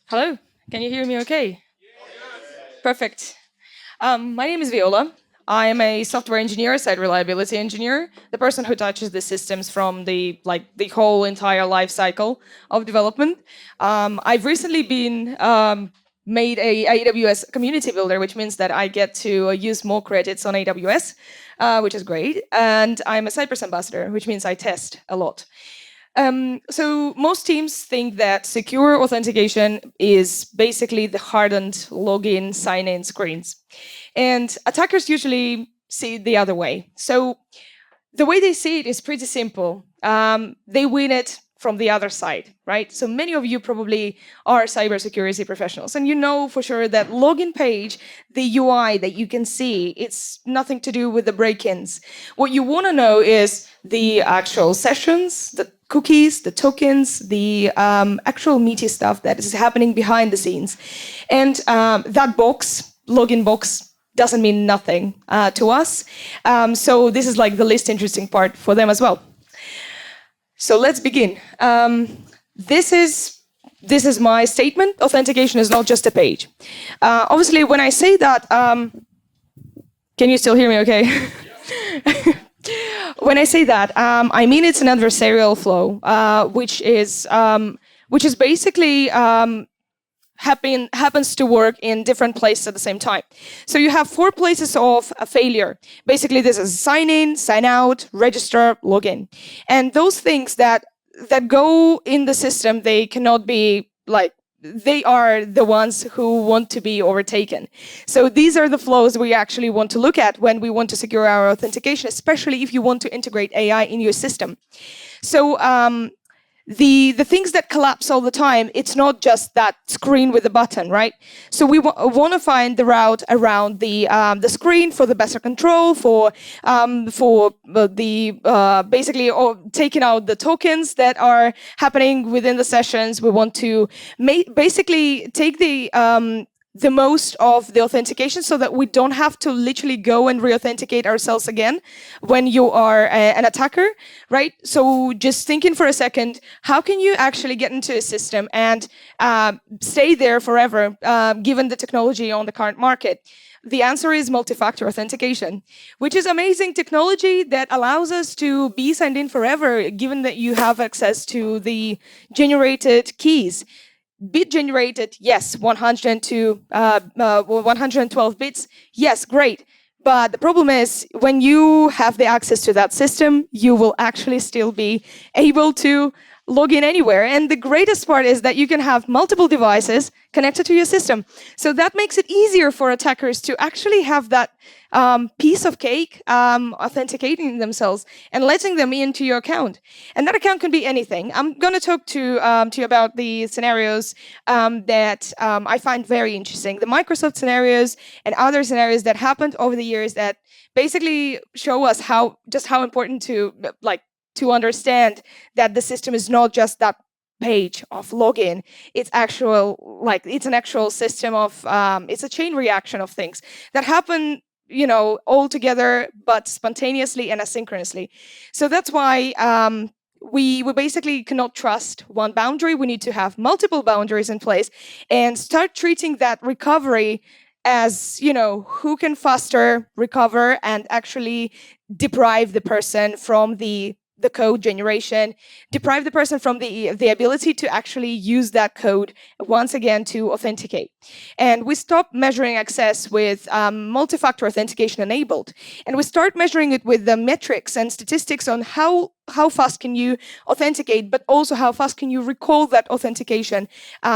Hello, can you hear me okay? Perfect. My name is Viola. I am a software engineer, site reliability engineer, the person who touches the systems from the whole entire life cycle of development. I've recently been made a AWS community builder, which means that I get to use more credits on AWS, which is great. And I'm a Cypress ambassador, which means I test a lot. So most teams think that secure authentication is basically the hardened login sign-in screens. And attackers usually see it the other way. So the way they see it is pretty simple. They win it from the other side, right? So many of you probably are cybersecurity professionals, and you know for sure that login page, the UI that you can see, it's nothing to do with the break-ins. What you want to know is the actual sessions, the cookies, the tokens, the actual meaty stuff that is happening behind the scenes. And that box, login box, doesn't mean nothing to us. So this is like the least interesting part for them as well. So let's begin. This is my statement. Authentication is not just a page. Obviously, when I say that, can you still hear me okay? When I say that, I mean it's an adversarial flow, which is basically happens to work in different places at the same time. So you have 4 places of a failure. Basically, this is sign in, sign out, register, login. And those things that go in the system, they cannot be they are the ones who want to be overtaken. So these are the flows we actually want to look at when we want to secure our authentication, especially if you want to integrate AI in your system. So the things that collapse all the time, it's not just that screen with the button, right? So we want to find the route around the screen for the better control, for basically taking out the tokens that are happening within the sessions. We want to basically take the most of the authentication so that we don't have to literally go and re-authenticate ourselves again when you are an attacker, right? So just thinking for a second, how can you actually get into a system and stay there forever, given the technology on the current market? The answer is multi-factor authentication, which is amazing technology that allows us to be signed in forever, given that you have access to the generated keys. Bit generated, yes, 112 bits, yes, great. But the problem is, when you have the access to that system, you will actually still be able to log in anywhere. And the greatest part is that you can have multiple devices connected to your system. So that makes it easier for attackers to actually have that piece of cake authenticating themselves and letting them into your account. And that account can be anything. I'm going to talk to you about the scenarios that I find very interesting. The Microsoft scenarios and other scenarios that happened over the years that basically show us how important to understand that the system is not just that page of login. It's an actual system of it's a chain reaction of things that happen all together, but spontaneously and asynchronously. So that's why we basically cannot trust one boundary. We need to have multiple boundaries in place and start treating that recovery as, who can faster recover and actually deprive the person from the code generation, deprive the person from the ability to actually use that code once again to authenticate. And we stop measuring access with multi-factor authentication enabled, and we start measuring it with the metrics and statistics on how fast can you authenticate, but also how fast can you recall that authentication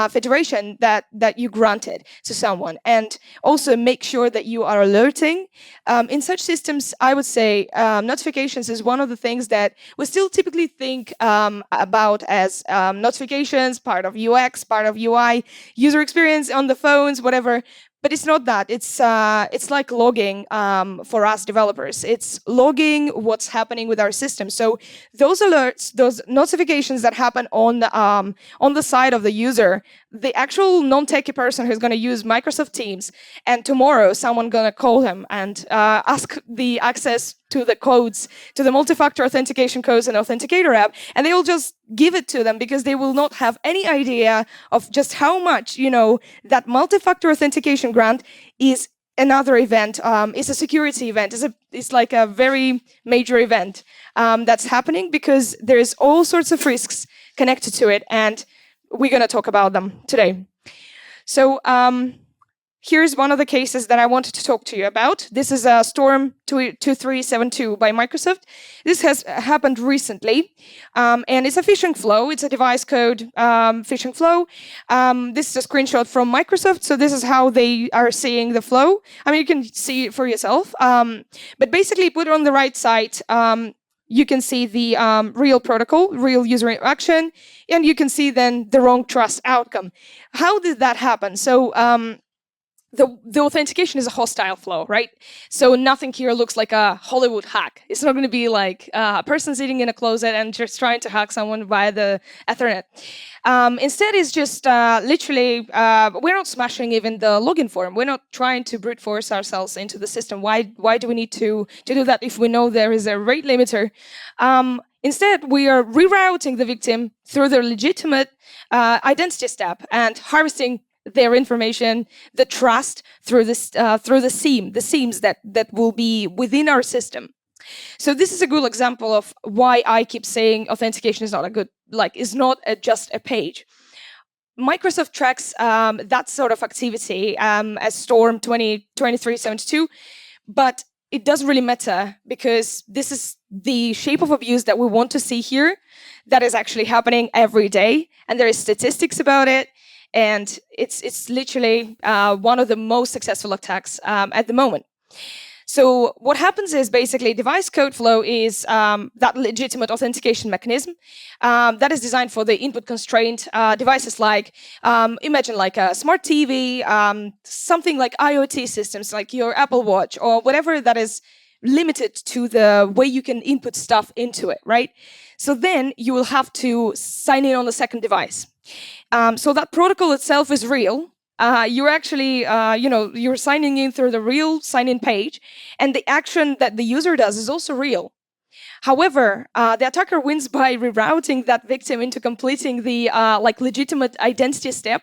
federation that you granted to someone, and also make sure that you are alerting. In such systems, I would say notifications is one of the things that we still typically think about as notifications, part of UX, part of UI, user experience on the phones, whatever. But it's not that. It's like logging for us developers. It's logging what's happening with our system. So those alerts, those notifications that happen on the side of the user, the actual non-techie person who's going to use Microsoft Teams, and tomorrow someone going to call him and ask the access to the codes, to the multi-factor authentication codes and authenticator app, and they will just give it to them because they will not have any idea of just how much, that multi-factor authentication grant is another event, is a security event, it's like a very major event that's happening because there's all sorts of risks connected to it, and we're going to talk about them today. So here's one of the cases that I wanted to talk to you about. This is a Storm 2372 by Microsoft. This has happened recently, and it's a phishing flow. It's a device code phishing flow. This is a screenshot from Microsoft, so this is how they are seeing the flow. I mean, you can see it for yourself, but basically put it on the right side. You can see the real protocol, real user interaction, and you can see then the wrong trust outcome. How did that happen? So the authentication is a hostile flow, right? So nothing here looks like a Hollywood hack. It's not going to be like a person sitting in a closet and just trying to hack someone via the Ethernet. Instead, it's just literally, we're not smashing even the login form. We're not trying to brute force ourselves into the system. Why do we need to do that if we know there is a rate limiter? Instead, we are rerouting the victim through the legitimate identity step and harvesting their information, the trust through the seams that will be within our system. So this is a good example of why I keep saying authentication is not a good, is not just a page. Microsoft tracks that sort of activity as Storm 2372, but it doesn't really matter because this is the shape of abuse that we want to see here that is actually happening every day, and there is statistics about it. And it's literally one of the most successful attacks at the moment. So what happens is basically device code flow is that legitimate authentication mechanism that is designed for the input constrained devices like, imagine like a smart TV, something like IoT systems like your Apple Watch or whatever that is limited to the way you can input stuff into it, right? So then you will have to sign in on the second device. So that protocol itself is real. You're actually, you're signing in through the real sign-in page, and the action that the user does is also real. However, the attacker wins by rerouting that victim into completing the legitimate identity step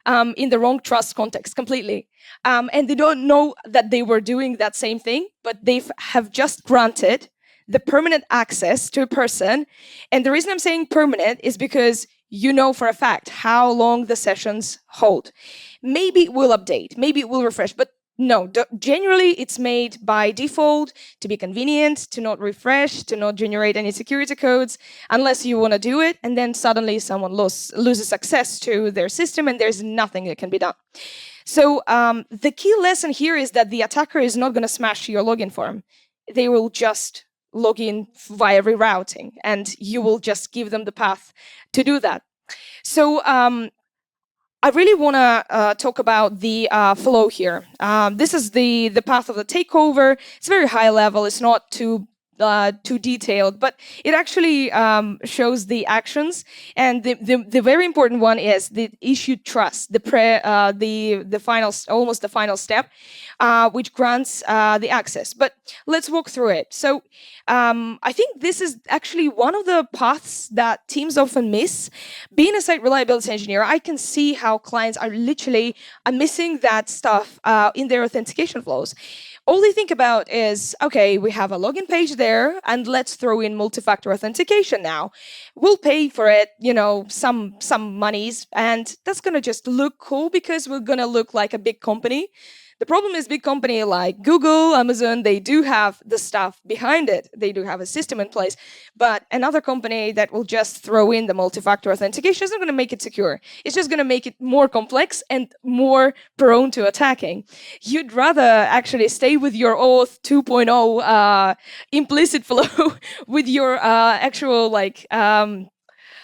in the wrong trust context completely. And they don't know that they were doing that same thing, but they have just granted the permanent access to a person. And the reason I'm saying permanent is because you know for a fact how long the sessions hold. Maybe it will update, maybe it will refresh, but no, generally it's made by default to be convenient, to not refresh, to not generate any security codes, unless you want to do it, and then suddenly someone loses access to their system and there's nothing that can be done. So the key lesson here is that the attacker is not going to smash your login form. They will just log in via rerouting, and you will just give them the path to do that. So I really want to talk about the flow here. This is the path of the takeover. It's very high level. It's not too detailed, but it actually shows the actions. And the very important one is the issued trust, the final, almost the final step, which grants the access. But let's walk through it. So I think this is actually one of the paths that teams often miss. Being a site reliability engineer, I can see how clients are literally missing that stuff in their authentication flows. All they think about is, okay, we have a login page there, and let's throw in multi-factor authentication now. We'll pay for it, some monies, and that's going to just look cool because we're going to look like a big company. The problem is big company like Google, Amazon, they do have the stuff behind it. They do have a system in place. But another company that will just throw in the multi-factor authentication isn't going to make it secure. It's just going to make it more complex and more prone to attacking. You'd rather actually stay with your Auth 2.0 implicit flow with your actual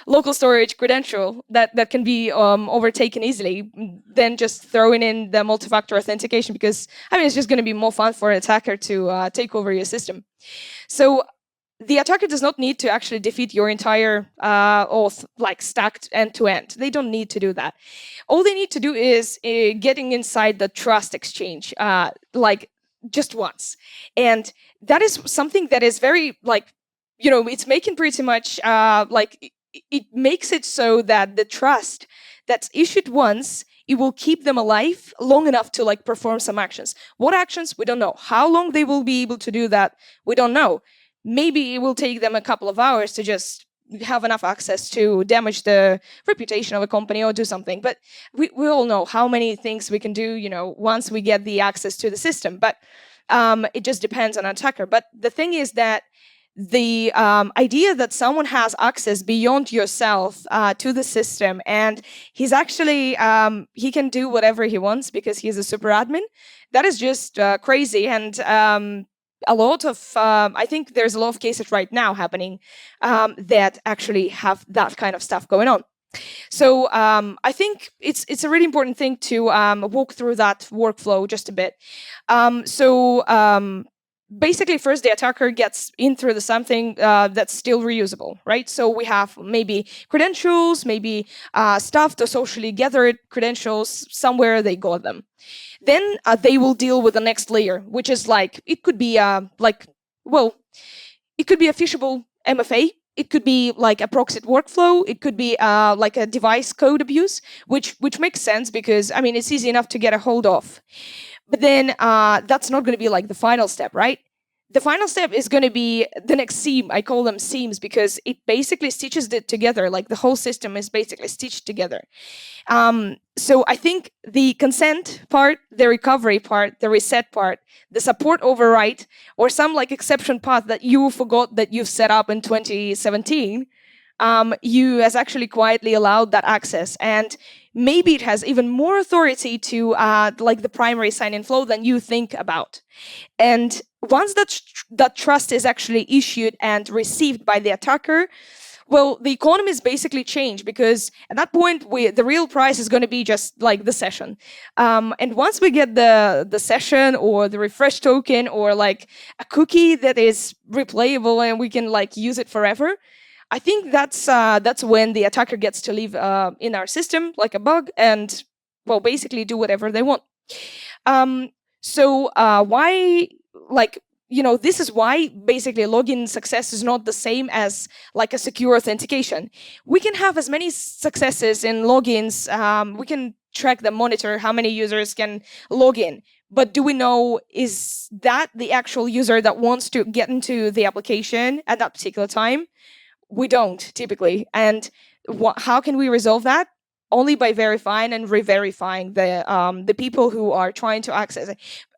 local storage credential that can be overtaken easily than just throwing in the multi-factor authentication, because it's just going to be more fun for an attacker to take over your system. So the attacker does not need to actually defeat your entire Auth stacked end to end. They don't need to do that. All they need to do is getting inside the trust exchange, just once. And that is something that is very like, it's making pretty much it makes it so that the trust that's issued once, it will keep them alive long enough to like perform some actions. What actions? We don't know. How long they will be able to do that? We don't know. Maybe it will take them a couple of hours to just have enough access to damage the reputation of a company or do something. But we all know how many things we can do, once we get the access to the system. But it just depends on an attacker. But the thing is that the idea that someone has access beyond yourself to the system, and he's actually he can do whatever he wants because he's a super admin, that is just crazy. And a lot of I think there's a lot of cases right now happening that actually have that kind of stuff going on. So I think it's a really important thing to walk through that workflow just a bit. Basically, first the attacker gets in through something that's still reusable, right? So we have maybe credentials, maybe stuff to socially gathered credentials, somewhere they got them. Then they will deal with the next layer, which is like, it could be it could be a phishable MFA. It could be like a proxied workflow. It could be like a device code abuse, which makes sense because, I mean, it's easy enough to get a hold of. But then that's not going to be like the final step, right? The final step is going to be the next seam. I call them seams because it basically stitches it together. Like the whole system is basically stitched together. So I think the consent part, the recovery part, the reset part, the support override, or some like exception path that you forgot that you've set up in 2017, you has actually quietly allowed that access. And maybe it has even more authority to like the primary sign-in flow than you think about. And once that trust is actually issued and received by the attacker, well, the economy is basically changed because at that point, the real price is going to be just like the session. And once we get the session or the refresh token or like a cookie that is replayable and we can like use it forever, I think that's when the attacker gets to live in our system like a bug and, well, basically do whatever they want. Why, like, this is why basically login success is not the same as like a secure authentication. We can have as many successes in logins. We can track the monitor how many users can log in. But do we know, is that the actual user that wants to get into the application at that particular time? We don't typically. And how can we resolve that? Only by verifying and re-verifying the people who are trying to access it.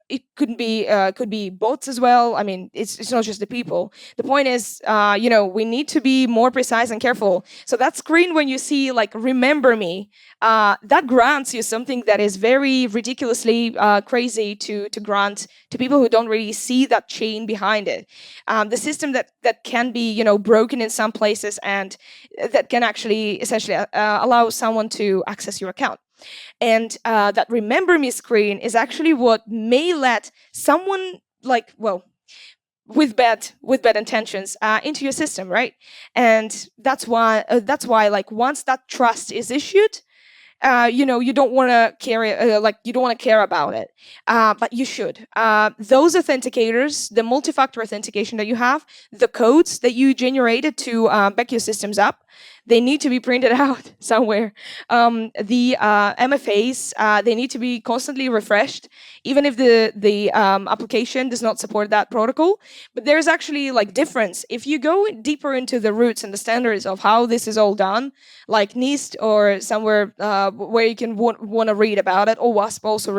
It could be bots as well. I mean, it's not just the people. The point is, we need to be more precise and careful. So that screen when you see like "Remember me," that grants you something that is very ridiculously crazy to grant to people who don't really see that chain behind it. The system that can be broken in some places and that can actually essentially allow someone to access your account. And that "Remember me" screen is actually what may let someone with bad intentions into your system, right? And that's why like once that trust is issued, you don't want to care about it, but you should. Those authenticators, the multi-factor authentication that you have, the codes that you generated to back your systems up, they need to be printed out somewhere. The MFAs, they need to be constantly refreshed, even if the application does not support that protocol. But there's actually like difference. If you go deeper into the roots and the standards of how this is all done, like NIST or somewhere where you can want to read about it, or WASP also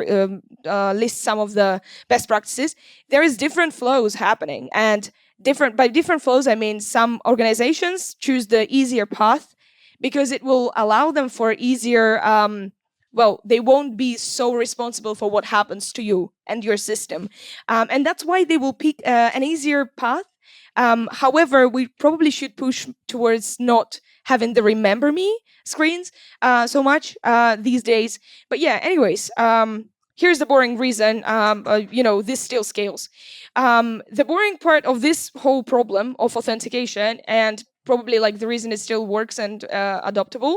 lists some of the best practices, there is different flows happening. And by different flows, I mean some organizations choose the easier path because it will allow them for easier, they won't be so responsible for what happens to you and your system. And that's why they will pick an easier path. However, we probably should push towards not having the "Remember me" screens so much these days. But yeah, anyways, here's the boring reason, this still scales. The boring part of this whole problem of authentication, and probably like the reason it still works and adoptable,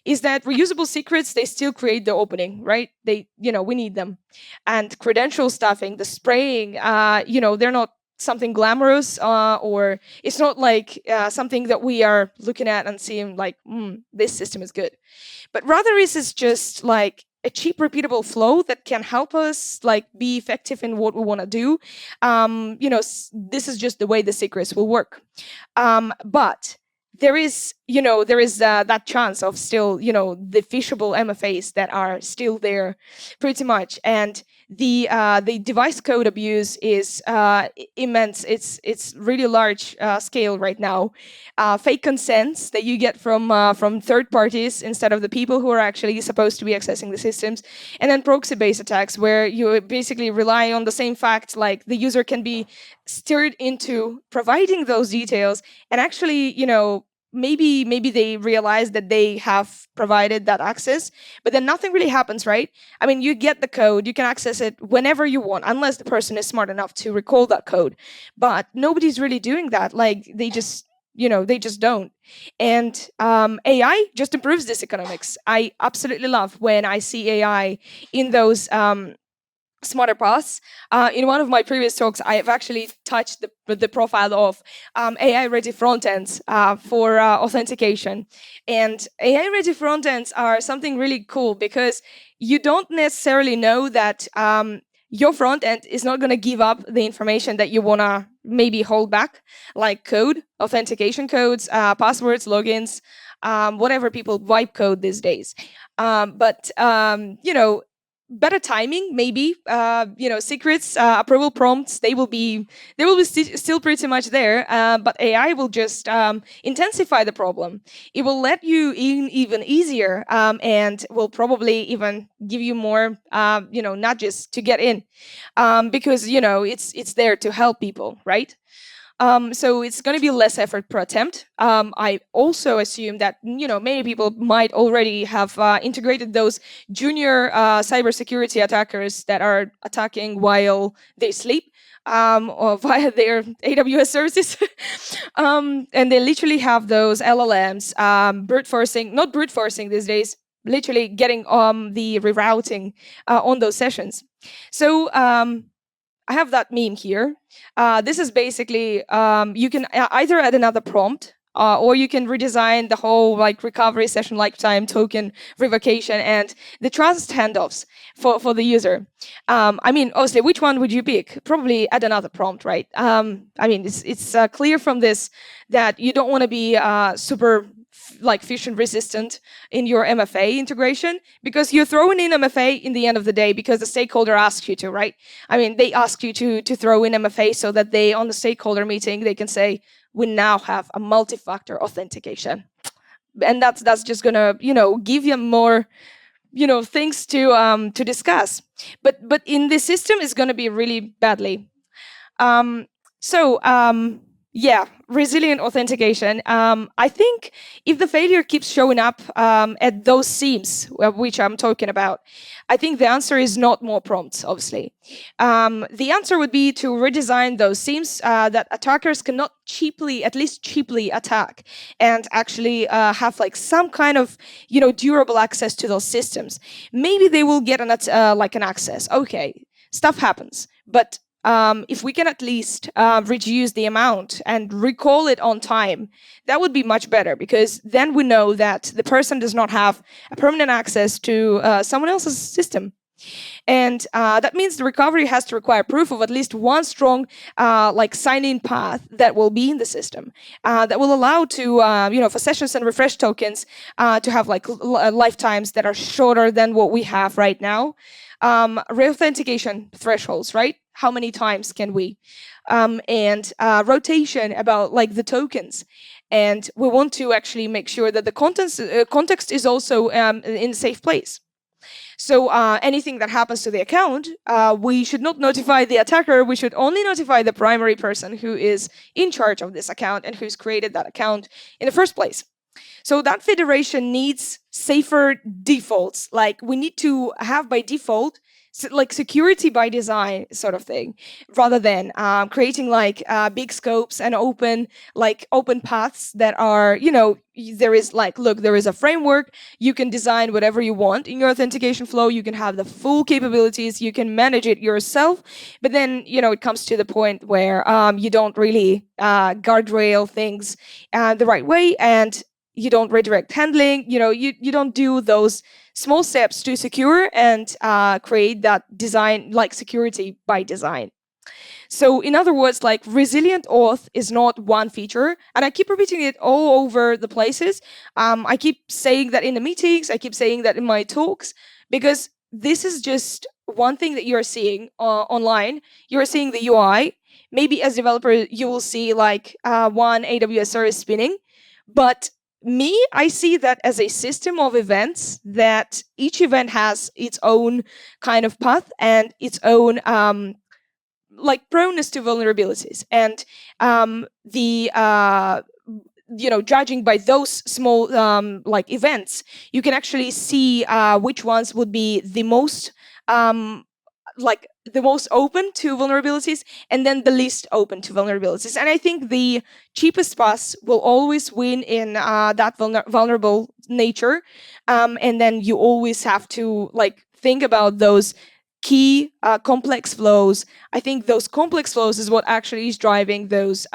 is that reusable secrets, they still create the opening, right? We need them. And credential stuffing, the spraying, they're not something glamorous, or it's not like something that we are looking at and seeing like, this system is good. But rather is just like a cheap, repeatable flow that can help us like be effective in what we want to do. This is just the way the secrets will work. But there is that chance of still, the phishable MFAs that are still there pretty much. And the device code abuse is immense. It's really large scale right now. Fake consents that you get from third parties instead of the people who are actually supposed to be accessing the systems, and then proxy-based attacks where you basically rely on the same fact, like the user can be steered into providing those details, and actually, maybe they realize that they have provided that access, but then nothing really happens, right? I mean, you get the code, you can access it whenever you want, unless the person is smart enough to recall that code. But nobody's really doing that. Like, they just don't. And AI just improves this economics. I absolutely love when I see AI in those smarter paths. In one of my previous talks, I have actually touched the profile of AI-ready frontends for authentication. And AI-ready frontends are something really cool because you don't necessarily know that your front end is not going to give up the information that you want to maybe hold back, like code, authentication codes, passwords, logins, whatever people wipe code these days. But better timing, maybe. Secrets, approval prompts, they will be still pretty much there, but AI will just intensify the problem. It will let you in even easier, and will probably even give you more nudges to get in, because it's there to help people, right? So it's going to be less effort per attempt. I also assume that many people might already have integrated those junior cybersecurity attackers that are attacking while they sleep, or via their AWS services. And they literally have those LLMs brute forcing, not brute forcing these days, literally getting the rerouting on those sessions. So I have that meme here. This is basically, you can either add another prompt, or you can redesign the whole like recovery session lifetime token revocation and the trust handoffs for the user. I mean, obviously, which one would you pick? Probably add another prompt, right? I mean, it's clear from this that you don't want to be super like phishing resistant in your MFA integration, because you're throwing in MFA in the end of the day because the stakeholder asks you to, right? I mean, they ask you to throw in MFA so that they, on the stakeholder meeting, they can say, we now have a multi-factor authentication. And that's just gonna, give you more, things to discuss. But in this system, it's gonna be really badly. Yeah, resilient authentication. I think if the failure keeps showing up at those seams which I'm talking about, I think the answer is not more prompts, obviously. The answer would be to redesign those seams that attackers cannot at least cheaply attack, and actually have like some kind of durable access to those systems. Maybe they will get an access. Okay, stuff happens, but if we can at least reduce the amount and recall it on time, that would be much better, because then we know that the person does not have a permanent access to someone else's system. And that means the recovery has to require proof of at least one strong sign-in path that will be in the system, that will allow to, for sessions and refresh tokens to have lifetimes that are shorter than what we have right now. Reauthentication thresholds, right? How many times can we? And rotation about the tokens. And we want to actually make sure that the context is also in a safe place. So anything that happens to the account, we should not notify the attacker. We should only notify the primary person who is in charge of this account and who's created that account in the first place. So that federation needs safer defaults. Like, we need to have by default like security by design sort of thing, rather than creating like big scopes and open paths that are, there is like, look, there is a framework. You can design whatever you want in your authentication flow. You can have the full capabilities. You can manage it yourself. But then, it comes to the point where you don't really guardrail things the right way, and you don't redirect handling. You don't do those small steps to secure and create that design, like security by design. So in other words, like resilient auth is not one feature, and I keep repeating it all over the places. I keep saying that in the meetings, I keep saying that in my talks, because this is just one thing that you're seeing online. You're seeing the UI. Maybe as developer, you will see like one AWS service spinning, but I see that as a system of events, that each event has its own kind of path and its own like proneness to vulnerabilities. And the judging by those small like events, you can actually see which ones would be the most open to vulnerabilities, and then the least open to vulnerabilities. And I think the cheapest pass will always win in that vulnerable nature. And then you always have to like think about those key complex flows. I think those complex flows is what actually is driving those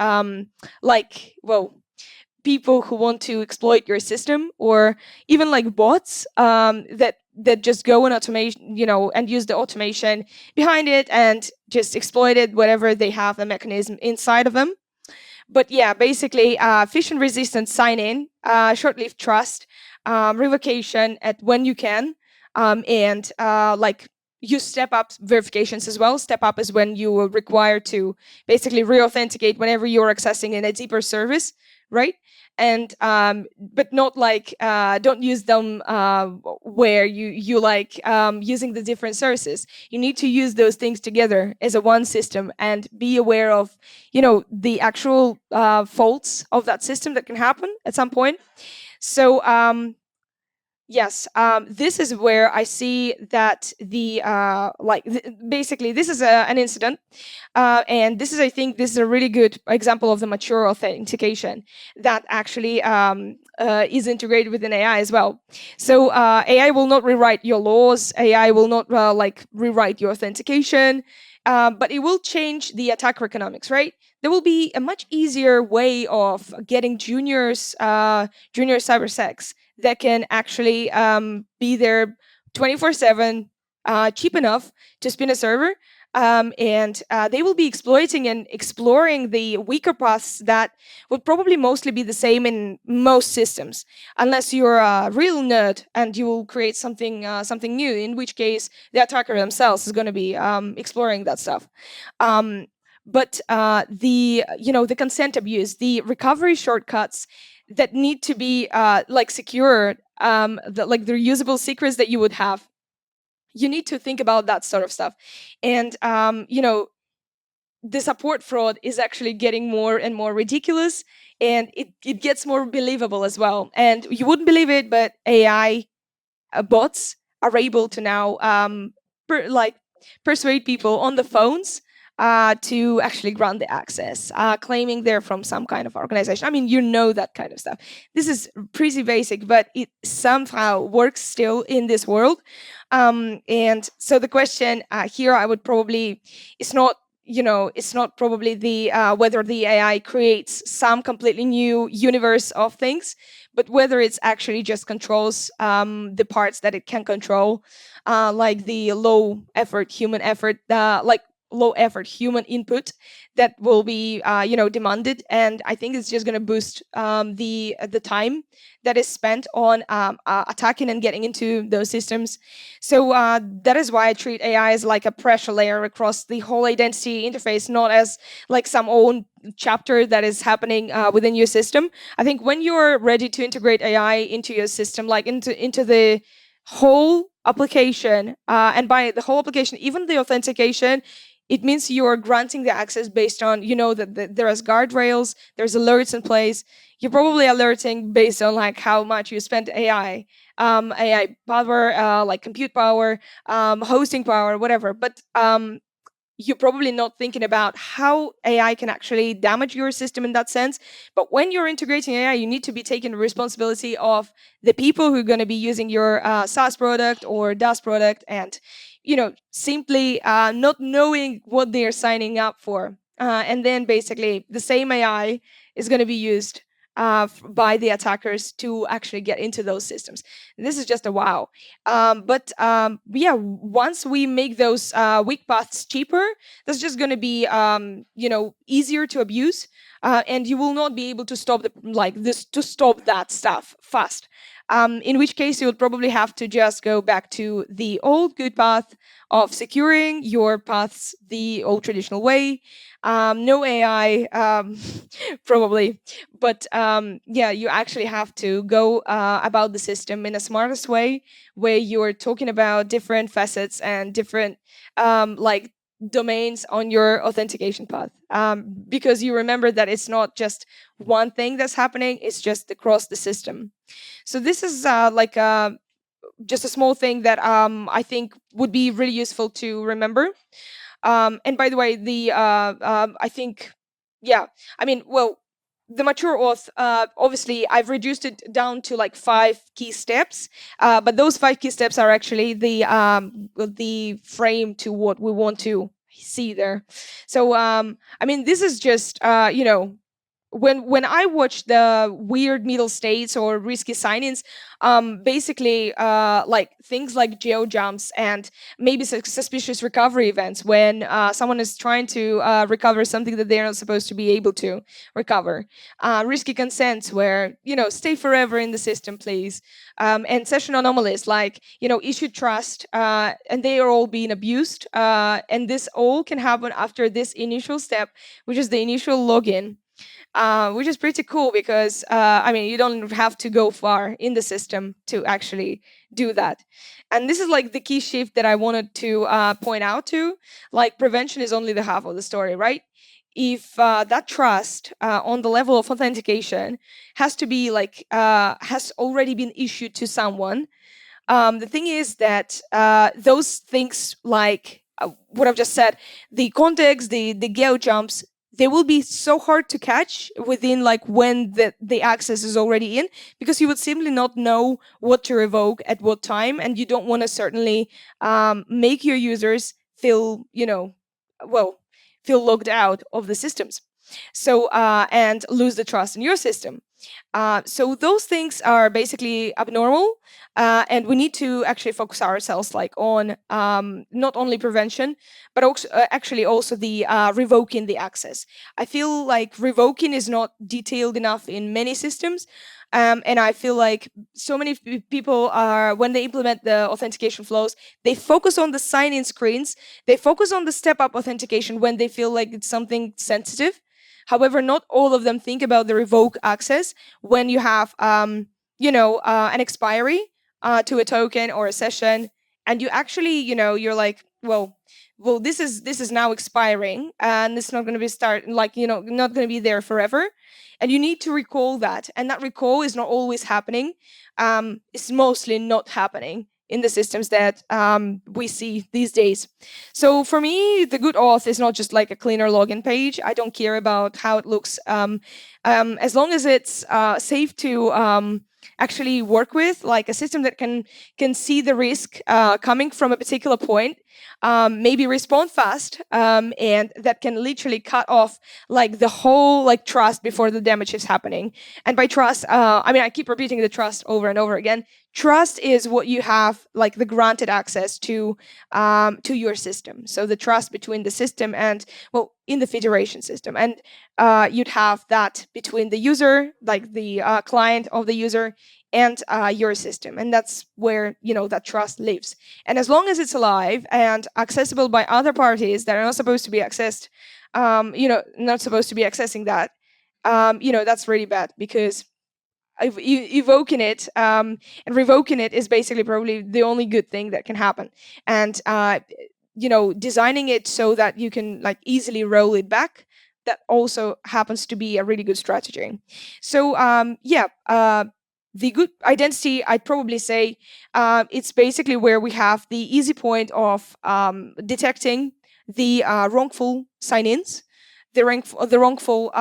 people who want to exploit your system, or even like bots that just go in automation, and use the automation behind it and just exploit it, whatever they have the mechanism inside of them. But yeah, basically, phishing resistant sign-in, short-lived trust, revocation at when you can, and use step-up verifications as well. Step-up is when you are required to basically re-authenticate whenever you're accessing in a deeper service, right? And but not like don't use them where you like using the different services. You need to use those things together as a one system and be aware of the actual faults of that system that can happen at some point. So yes, this is where I see that the basically this is an incident, and I think this is a really good example of the mature authentication that actually is integrated within AI as well. So AI will not rewrite your laws. AI will not rewrite your authentication, but it will change the attacker economics, right? There will be a much easier way of getting junior cybersecs that can actually be there 24/7, cheap enough to spin a server, and they will be exploiting and exploring the weaker paths that would probably mostly be the same in most systems, unless you're a real nerd and you will create something new, in which case the attacker themselves is going to be exploring that stuff. But the consent abuse, the recovery shortcuts that need to be secured, the reusable secrets that you would have, you need to think about that sort of stuff. And the support fraud is actually getting more and more ridiculous, and it gets more believable as well. And you wouldn't believe it, but AI bots are able to now persuade people on the phones to actually grant the access, claiming they're from some kind of organization. I mean, that kind of stuff. This is pretty basic, but it somehow works still in this world. And so the question here, I would probably, it's not probably the whether the AI creates some completely new universe of things, but whether it's actually just controls the parts that it can control, like the low effort human input that will be demanded. And I think it's just going to boost the time that is spent on attacking and getting into those systems. So that is why I treat AI as like a pressure layer across the whole identity interface, not as like some own chapter that is happening within your system. I think when you're ready to integrate AI into your system, like into the whole application, and by the whole application, even the authentication, It means you're granting the access based on, that there's guardrails, there's alerts in place. You're probably alerting based on like how much you spent AI power, like compute power, hosting power, whatever. But you're probably not thinking about how AI can actually damage your system in that sense. But when you're integrating AI, you need to be taking responsibility of the people who are going to be using your SaaS product or DaaS product, and simply not knowing what they are signing up for. And then basically the same AI is going to be used by the attackers to actually get into those systems. This is just a wow. But yeah, once we make those weak paths cheaper, that's just going to be easier to abuse, and you will not be able to stop stop that stuff fast. In which case, you would probably have to just go back to the old good path of securing your paths the old traditional way. No AI, probably, but yeah, you actually have to go about the system in a smartest way, where you're talking about different facets and different domains on your authentication path, because you remember that it's not just one thing that's happening, it's just across the system. So this is just a small thing that I think would be really useful to remember. And by the way, I think, yeah, I mean, well, the mature auth, obviously, I've reduced it down to like 5 key steps, but those 5 key steps are actually the frame to what we want to see there. So, I mean, this is just, when I watch the weird middle states or risky sign-ins, basically like things like geo jumps and maybe suspicious recovery events when someone is trying to recover something that they're not supposed to be able to recover, risky consents where stay forever in the system, please, and session anomalies like issued trust, and they are all being abused, and this all can happen after this initial step, which is the initial login, which is pretty cool because I mean, you don't have to go far in the system to actually do that. And this is like the key shift that I wanted to point out to. Like, prevention is only the half of the story, right? If that trust on the level of authentication has to be has already been issued to someone, the thing is that those things like what I've just said, the context, the geo jumps, they will be so hard to catch within like when the access is already in, because you would simply not know what to revoke at what time, and you don't want to certainly make your users feel, well, feel locked out of the systems. So and lose the trust in your system. So those things are basically abnormal, and we need to actually focus ourselves like on not only prevention, but also actually also the revoking the access. I feel like revoking is not detailed enough in many systems. And I feel like so many people are, when they implement the authentication flows, they focus on the sign-in screens, they focus on the step-up authentication when they feel like it's something sensitive. However, not all of them think about the revoke access when you have, an expiry to a token or a session, and you actually, you're like, well, this is now expiring, and it's not going to be not going to be there forever, and you need to recall that, and that recall is not always happening. It's mostly not happening in the systems that we see these days. So for me, the good auth is not just like a cleaner login page. I don't care about how it looks, as long as it's safe to actually work with, like a system that can see the risk coming from a particular point, maybe respond fast, and that can literally cut off like the whole like trust before the damage is happening. And by trust, I mean, I keep repeating the trust over and over again. Trust is what you have, like the granted access to your system. So the trust between the system and, well, in the federation system, and you'd have that between the user, like the client of the user, and your system, and that's where that trust lives. And as long as it's alive and accessible by other parties that are not supposed to be accessed, not supposed to be accessing that, that's really bad, because evoking it and revoking it is basically probably the only good thing that can happen. And designing it so that you can like easily roll it back, that also happens to be a really good strategy. So the good identity, I'd probably say, it's basically where we have the easy point of detecting the wrongful sign-ins, the wrongful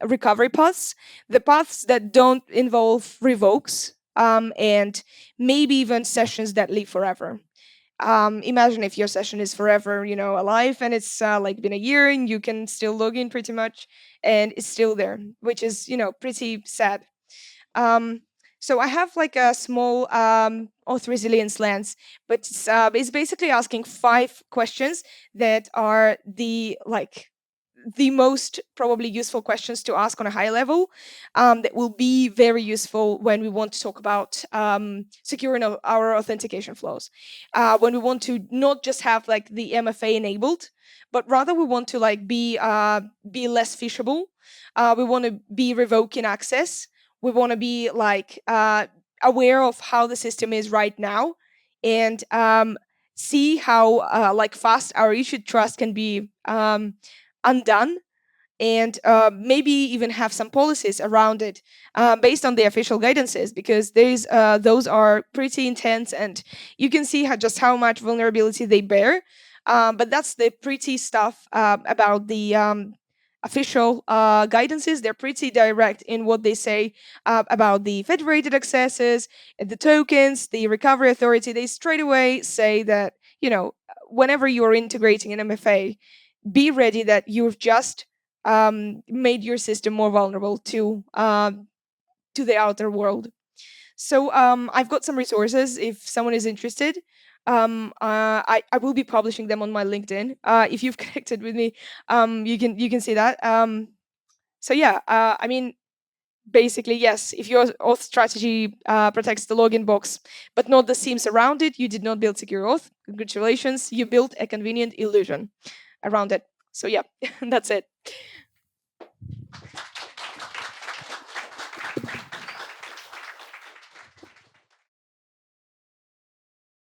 recovery paths, the paths that don't involve revokes, and maybe even sessions that live forever. Imagine if your session is forever, alive, and it's like been a year, and you can still log in pretty much, and it's still there, which is pretty sad. Um, so I have like a small auth resilience lens, but it's basically asking 5 questions that are the most probably useful questions to ask on a high level, that will be very useful when we want to talk about securing our authentication flows, when we want to not just have like the MFA enabled, but rather we want to like be less phishable. We want to be revoking access. We want to be like aware of how the system is right now, and see how like fast our issued trust can be undone, and maybe even have some policies around it based on the official guidances, because those are pretty intense, and you can see how much vulnerability they bear. But that's the pretty stuff about the official guidances. They're pretty direct in what they say about the federated accesses, the tokens, the recovery authority. They straight away say that, whenever you're integrating an MFA, be ready that you've just made your system more vulnerable to the outer world. So I've got some resources if someone is interested. I will be publishing them on my LinkedIn. If you've connected with me, you can see that. So yeah, I mean, basically, yes, if your auth strategy protects the login box but not the seams around it, you did not build secure auth. Congratulations, you built a convenient illusion around it. So yeah, that's it.